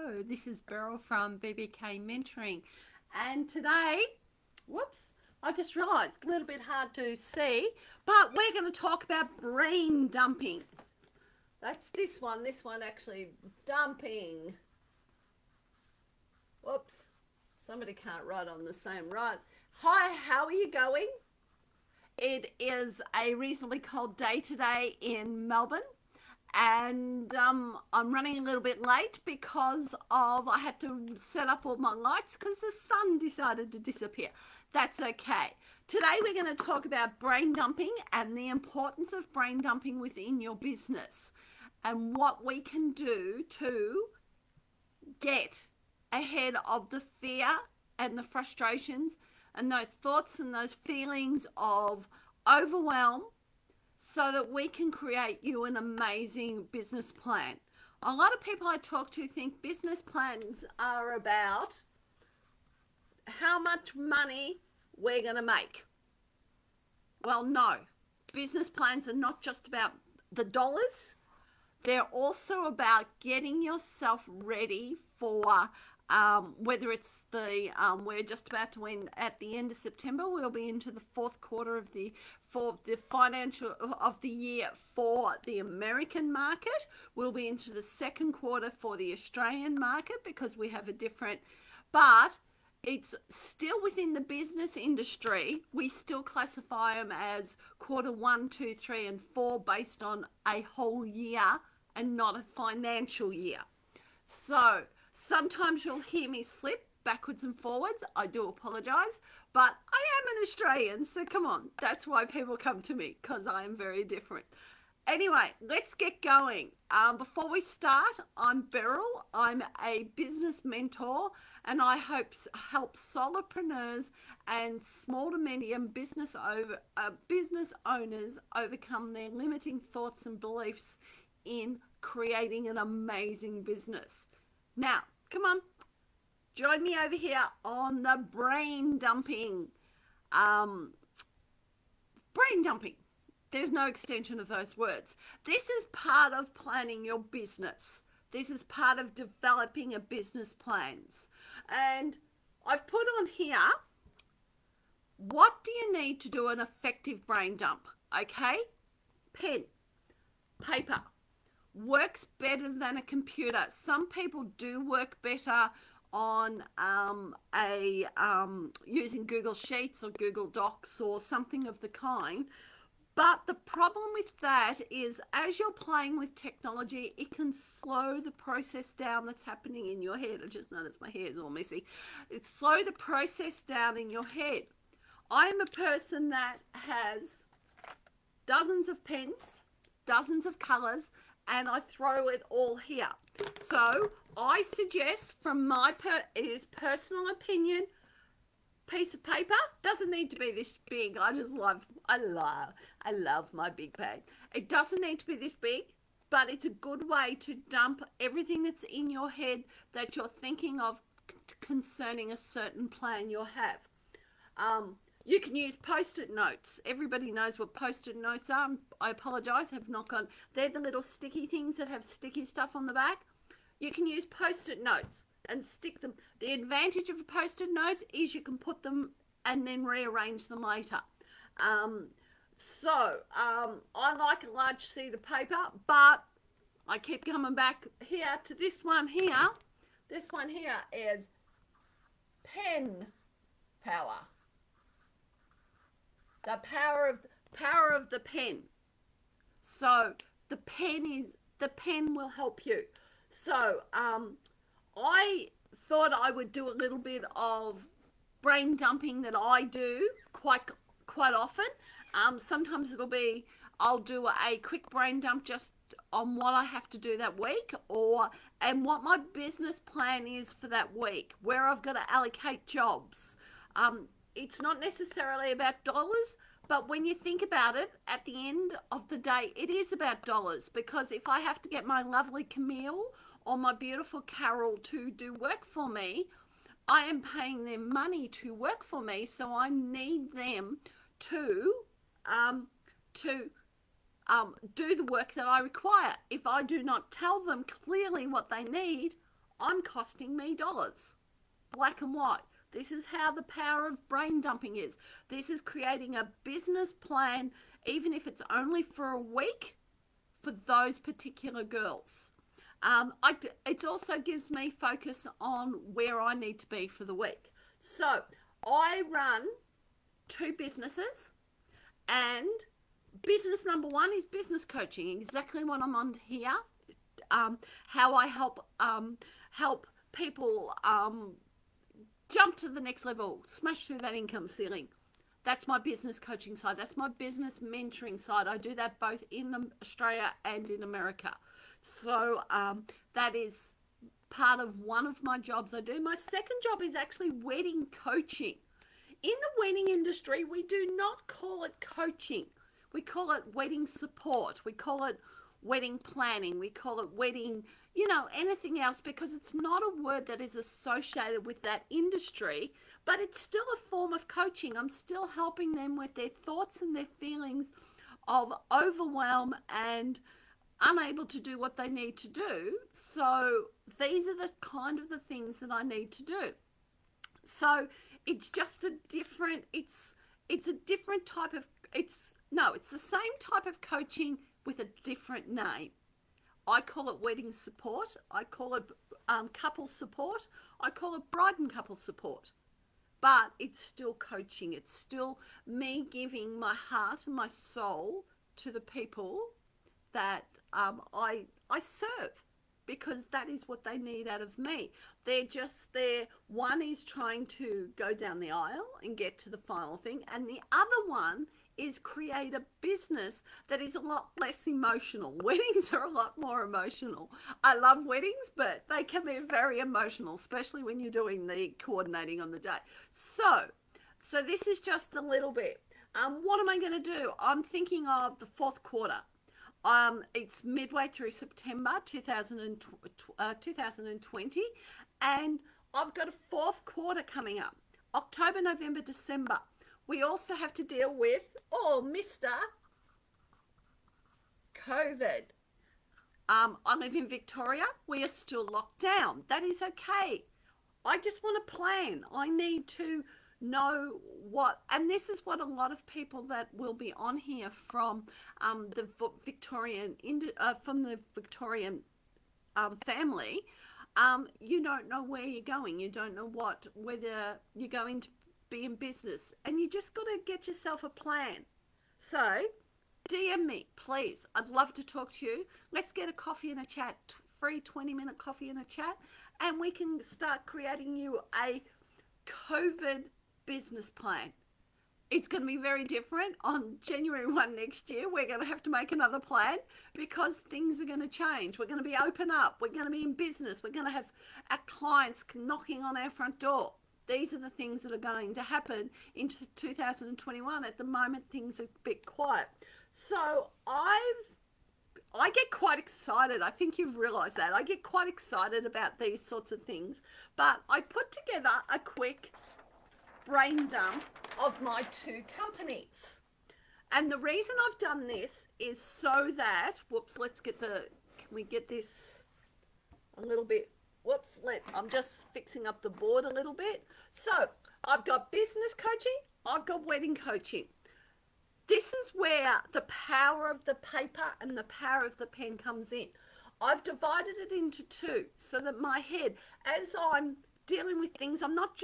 Hello, this is Beryl from BBK Mentoring, and today, whoops, I just realised, a little bit hard to see, but we're going to talk about brain dumping. That's this one actually, dumping. Whoops, somebody can't write on the same right. Hi, how are you going? It is a reasonably cold day today in Melbourne. And I'm running a little bit late because I had to set up all my lights because the sun decided to disappear. That's okay. Today we're going to talk about brain dumping and the importance of brain dumping within your business and what we can do to get ahead of the fear and the frustrations and those thoughts and those feelings of overwhelm, so that we can create you an amazing business plan. A lot of people I talk to think business plans are about how much money we're going to make. Well, no. Business plans are not just about the dollars. They're also about getting yourself ready for whether it's we're just about to end at the end of September. We'll be into the fourth quarter for the financial of the year for the American market. We'll be into the second quarter for the Australian market because we have a different, but it's still within the business industry. We still classify them as quarter 1, 2, 3, and 4 based on a whole year and not a financial year. So sometimes you'll hear me slip backwards and forwards. I do apologize, but I am an Australian, so come on. That's why people come to me, because I am very different. Anyway, let's get going. Before we start, I'm Beryl. I'm a business mentor, and I help solopreneurs and small to medium business owners overcome their limiting thoughts and beliefs in creating an amazing business. Now, come on, join me over here on the brain dumping. Brain dumping. There's no extension of those words. This is part of planning your business. This is part of developing a business plans. And I've put on here, what do you need to do an effective brain dump? Okay? Pen, paper. Works better than a computer. Some people do work better on using Google Sheets or Google Docs or something of the kind. But the problem with that is, as you're playing with technology, it can slow the process down that's happening in your head. I just noticed my hair is all messy. It slow the process down in your head. I'm a person that has dozens of pens, dozens of colors, and I throw it all here. So I suggest, from my personal opinion, piece of paper doesn't need to be this big. I love my big pen. It doesn't need to be this big, but it's a good way to dump everything that's in your head that you're thinking of concerning a certain plan you have. You can use post-it notes. Everybody knows what post-it notes are. I apologize, have not gone. They're the little sticky things that have sticky stuff on the back. You can use post-it notes and stick them. The advantage of a post-it notes is you can put them and then rearrange them later. I like a large sheet of paper, but I keep coming back here to this one here. This one here is pen power. The power of the pen. So the pen will help you. So I thought I would do a little bit of brain dumping that I do quite often. Sometimes I'll do a quick brain dump just on what I have to do that week, and what my business plan is for that week, where I've got to allocate jobs. It's not necessarily about dollars, but when you think about it, at the end of the day, it is about dollars, because if I have to get my lovely Camille or my beautiful Carol to do work for me, I am paying them money to work for me, so I need them to do the work that I require. If I do not tell them clearly what they need, I'm costing me dollars. Black and white. This is how the power of brain dumping is. This is creating a business plan, even if it's only for a week, for those particular girls. It also gives me focus on where I need to be for the week. So I run 2 businesses, and business number 1 is business coaching, exactly what I'm on here. How I help people jump to the next level, smash through that income ceiling. That's my business coaching side. That's my business mentoring side. I do that both in Australia and in America. So that is part of one of my jobs I do. My second job is actually wedding coaching. In the wedding industry, we do not call it coaching. We call it wedding support. We call it wedding planning. We call it wedding, anything else, because it's not a word that is associated with that industry, but it's still a form of coaching. I'm still helping them with their thoughts and their feelings of overwhelm and unable to do what they need to do. So these are the kind of the things that I need to do. So it's just a different, it's a different type of, it's the same type of coaching with a different name. I call it wedding support. I call it couple support. I call it bride and couple support. But it's still coaching. It's still me giving my heart and my soul to the people that I serve, because that is what they need out of me. They're just there. One is trying to go down the aisle and get to the final thing, and the other one is create a business that is a lot less emotional. Weddings are a lot more emotional. I love weddings, but they can be very emotional, especially when you're doing the coordinating on the day. So this is just a little bit. What am I going to do? I'm thinking of the 4th quarter. It's midway through September 2020, and I've got a 4th quarter coming up. October, November, December. We also have to deal with, Mr. COVID. I live in Victoria. We are still locked down. That is okay. I just want to plan. I need to know what, and this is what a lot of people that will be on here from the Victorian family, you don't know where you're going. You don't know whether you're going to be in business, and you just got to get yourself a plan. So DM me, please. I'd love to talk to you. Let's get a coffee and a chat, free 20-minute coffee and a chat, and we can start creating you a COVID business plan. It's going to be very different on January 1 next year. We're going to have to make another plan because things are going to change. We're going to be open up. We're going to be in business. We're going to have our clients knocking on our front door. These are the things that are going to happen into 2021. At the moment, things are a bit quiet. So I get quite excited. I think you've realized that. I get quite excited about these sorts of things. But I put together a quick brain dump of my 2 companies. And the reason I've done this is so that, can we get this a little bit? I'm just fixing up the board a little bit. So I've got business coaching, I've got wedding coaching. This is where the power of the paper and the power of the pen comes in. I've divided it into 2 so that my head, as I'm dealing with things, I'm not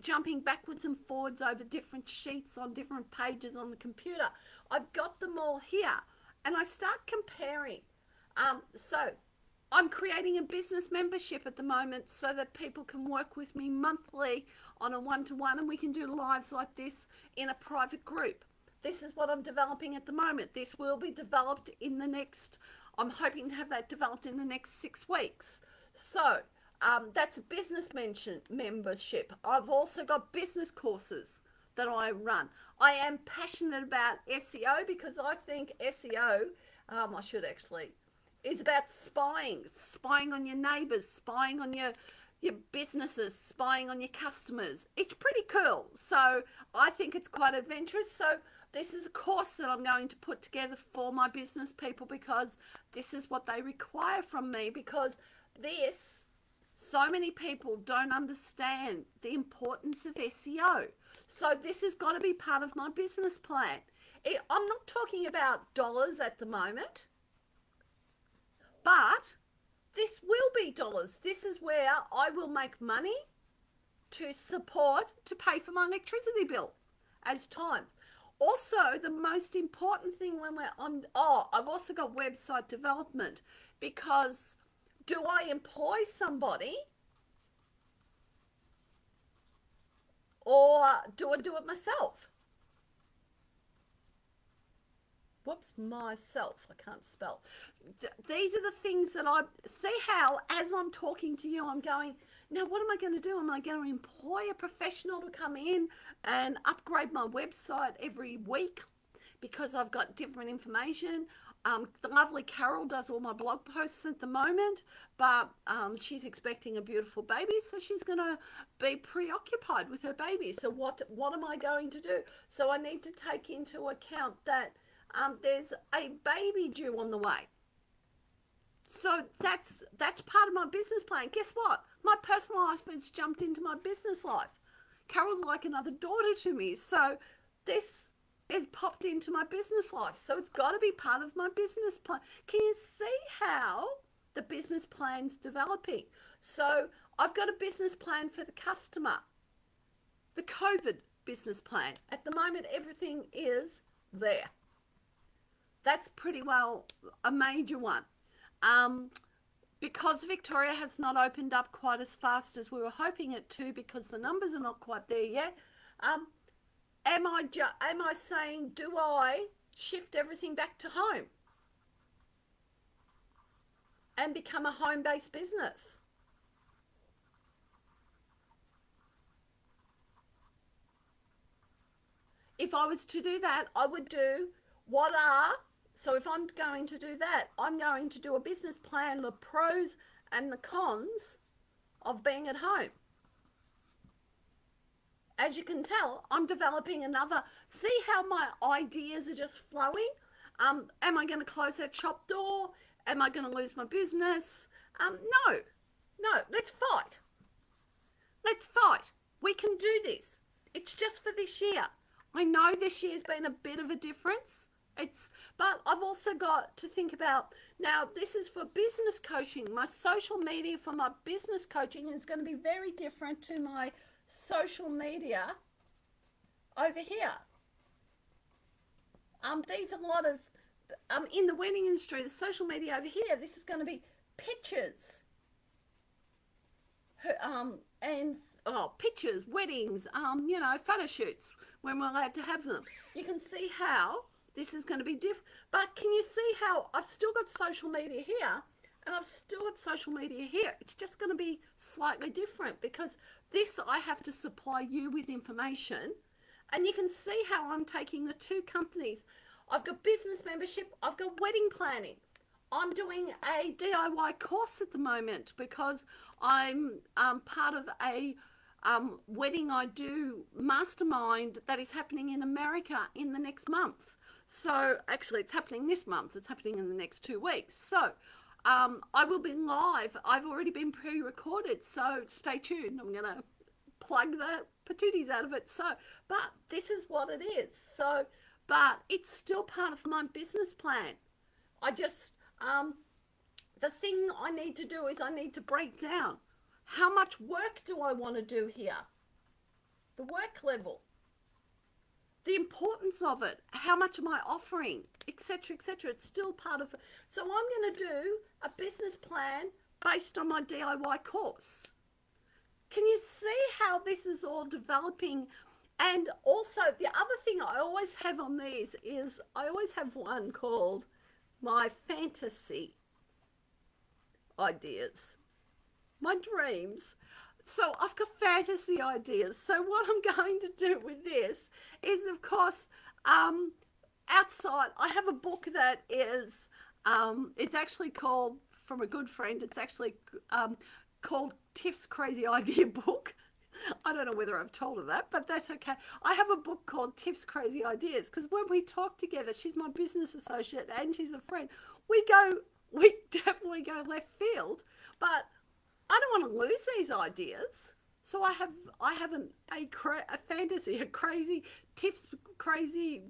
jumping backwards and forwards over different sheets on different pages on the computer. I've got them all here, and I start comparing. So I'm creating a business membership at the moment so that people can work with me monthly on a one-to-one, and we can do lives like this in a private group. This is what I'm developing at the moment. This will be developed in the next, I'm hoping to have that developed in the next 6 weeks. So that's a business membership. I've also got business courses that I run. I am passionate about SEO because I think SEO, it's about spying on your neighbors, spying on your businesses, spying on your customers. It's pretty cool. So I think it's quite adventurous. So this is a course that I'm going to put together for my business people because this is what they require from me, because this So many people don't understand the importance of SEO. So this has got to be part of my business plan. I'm not talking about dollars at the moment, but this will be dollars. This is where I will make money to support, to pay for my electricity bill as times. Also, the most important thing when we're on, I've also got website development, because do I employ somebody or do I do it myself? Whoops, myself. I can't spell. These are the things that I see how, as I'm talking to you, I'm going, now what am I going to do? Am I going to employ a professional to come in and upgrade my website every week because I've got different information? The lovely Carol does all my blog posts at the moment, but she's expecting a beautiful baby, so she's going to be preoccupied with her baby. So what am I going to do? So I need to take into account that there's a baby due on the way. So that's part of my business plan. Guess what? My personal life has jumped into my business life. Carol's like another daughter to me. So this is popped into my business life. So it's got to be part of my business plan. Can you see how the business plan's developing? So I've got a business plan for the customer. The COVID business plan. At the moment, everything is there. That's pretty well a major one. Because Victoria has not opened up quite as fast as we were hoping it to, because the numbers are not quite there yet. Am I saying, do I shift everything back to home and become a home-based business? If I was to do that, I would do so if I'm going to do that, I'm going to do a business plan, the pros and the cons of being at home. As you can tell, I'm developing another. See how my ideas are just flowing? Am I going to close that shop door? Am I going to lose my business? No, let's fight. Let's fight. We can do this. It's just for this year. I know this year's been a bit of a difference. But I've also got to think about, now this is for business coaching. My social media for my business coaching is going to be very different to my social media over here. These are a lot of, in the wedding industry, the social media over here, this is going to be pictures. Pictures, weddings, photo shoots when we're allowed to have them. You can see how this is going to be different. But can you see how I've still got social media here and I've still got social media here? It's just going to be slightly different, because this I have to supply you with information. And you can see how I'm taking the two companies. I've got business membership. I've got wedding planning. I'm doing a DIY course at the moment because I'm part of a wedding I do mastermind that is happening in America in the next month. So actually it's happening this month. It's happening in the next 2 weeks. So I will be live. I've already been pre-recorded. So stay tuned. I'm going to plug the patooties out of it. But this is what it is. But it's still part of my business plan. The thing I need to do is I need to break down how much work do I want to do here? The work level. The importance of it, how much am I offering, etc., etc. It's still part of it. So I'm going to do a business plan based on my DIY course. Can you see how this is all developing? And also the other thing I always have on these is I always have one called my fantasy ideas, my dreams. So I've got fantasy ideas. So what I'm going to do with this is, of course, outside, I have a book that is, it's actually called, from a good friend, it's actually called Tiff's Crazy Idea Book. I don't know whether I've told her that, but that's okay. I have a book called Tiff's Crazy Ideas, because when we talk together, she's my business associate and she's a friend. We definitely go left field, but I don't want to lose these ideas. So I have a fantasy, a crazy tips, crazy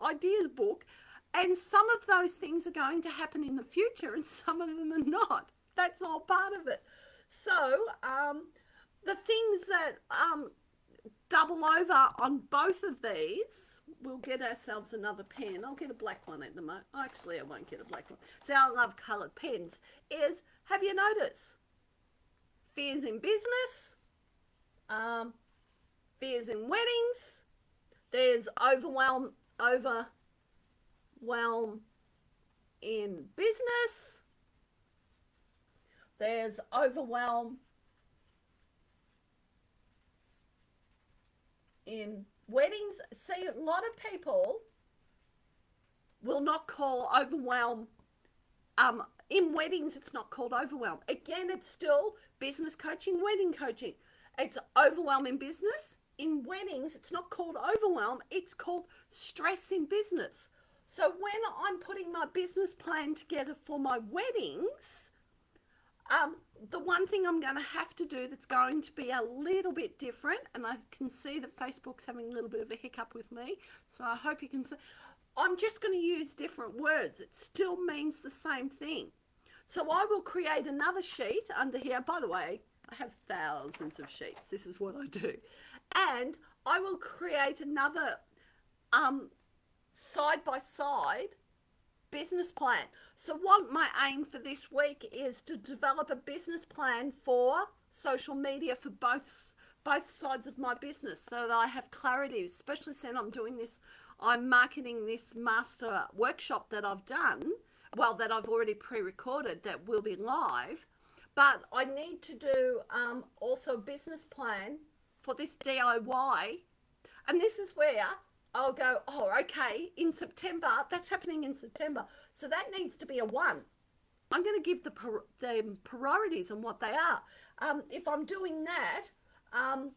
ideas book, and some of those things are going to happen in the future, and some of them are not. That's all part of it. So the things that double over on both of these, we'll get ourselves another pen. I'll get a black one at the moment. Actually, I won't get a black one. See, I love coloured pens. Have you noticed? Fears in business, fears in weddings, there's overwhelm in business, there's overwhelm in weddings. See, a lot of people will not call overwhelm, in weddings it's not called overwhelm. Again, it's still business coaching, wedding coaching. It's overwhelm in business. In weddings, it's not called overwhelm, it's called stress in business. So when I'm putting my business plan together for my weddings, the one thing I'm going to have to do that's going to be a little bit different, and I can see that Facebook's having a little bit of a hiccup with me, so I hope you can see, I'm just going to use different words. It still means the same thing. So I will create another sheet under here. By the way, I have thousands of sheets. This is what I do. And I will create another side-by-side business plan. So what my aim for this week is to develop a business plan for social media for both sides of my business, so that I have clarity, especially since I'm marketing this master workshop that I've done, well, that I've already pre-recorded, that will be live. But I need to do also a business plan for this DIY. And this is where I'll go, oh, okay, in September, that's happening in September. So that needs to be a 1. I'm going to give them priorities on what they are. If I'm doing that, I'm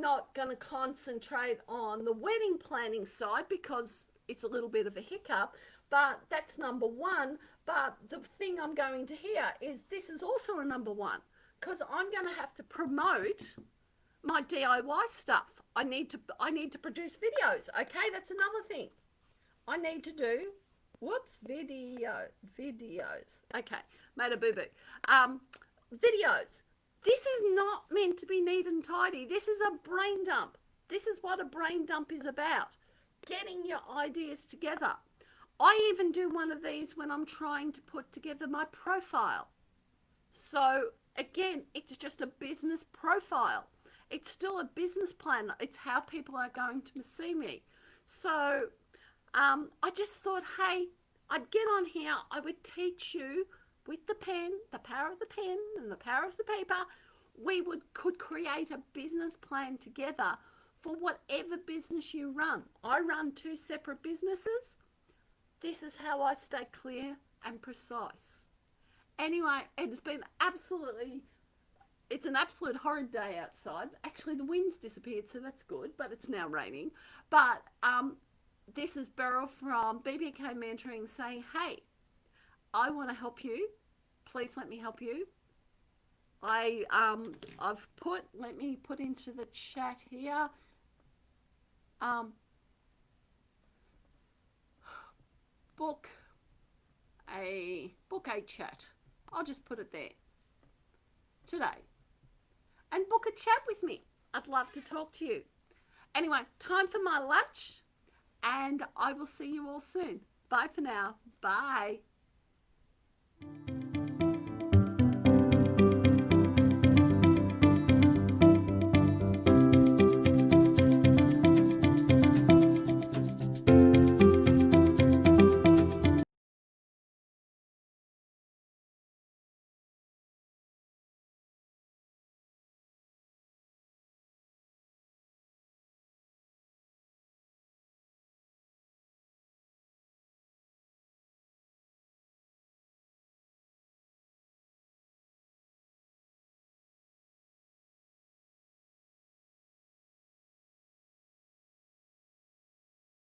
not going to concentrate on the wedding planning side because it's a little bit of a hiccup, but that's number 1. But the thing I'm going to hear is this is also a number 1, because I'm going to have to promote my DIY stuff. I need to produce videos. Okay, that's another thing. I need to do videos. Okay, made a boo-boo. Videos. This is not meant to be neat and tidy. This is a brain dump. This is what a brain dump is about. Getting your ideas together. I even do one of these when I'm trying to put together my profile. So again, it's just a business profile. It's still a business plan. It's how people are going to see me. So I just thought, hey, I'd get on here. I would teach you with the pen, the power of the pen and the power of the paper. We could create a business plan together for whatever business you run. I run 2 separate businesses. This is how I stay clear and precise. Anyway, it's an absolute horrid day outside. Actually, the wind's disappeared, so that's good, but it's now raining. But this is Beryl from BBK Mentoring saying, hey, I want to help you. Please let me help you. Let me put into the chat here. Book a chat. I'll just put it there today. And book a chat with me. I'd love to talk to you. Anyway, time for my lunch, and I will see you all soon. Bye for now. Bye.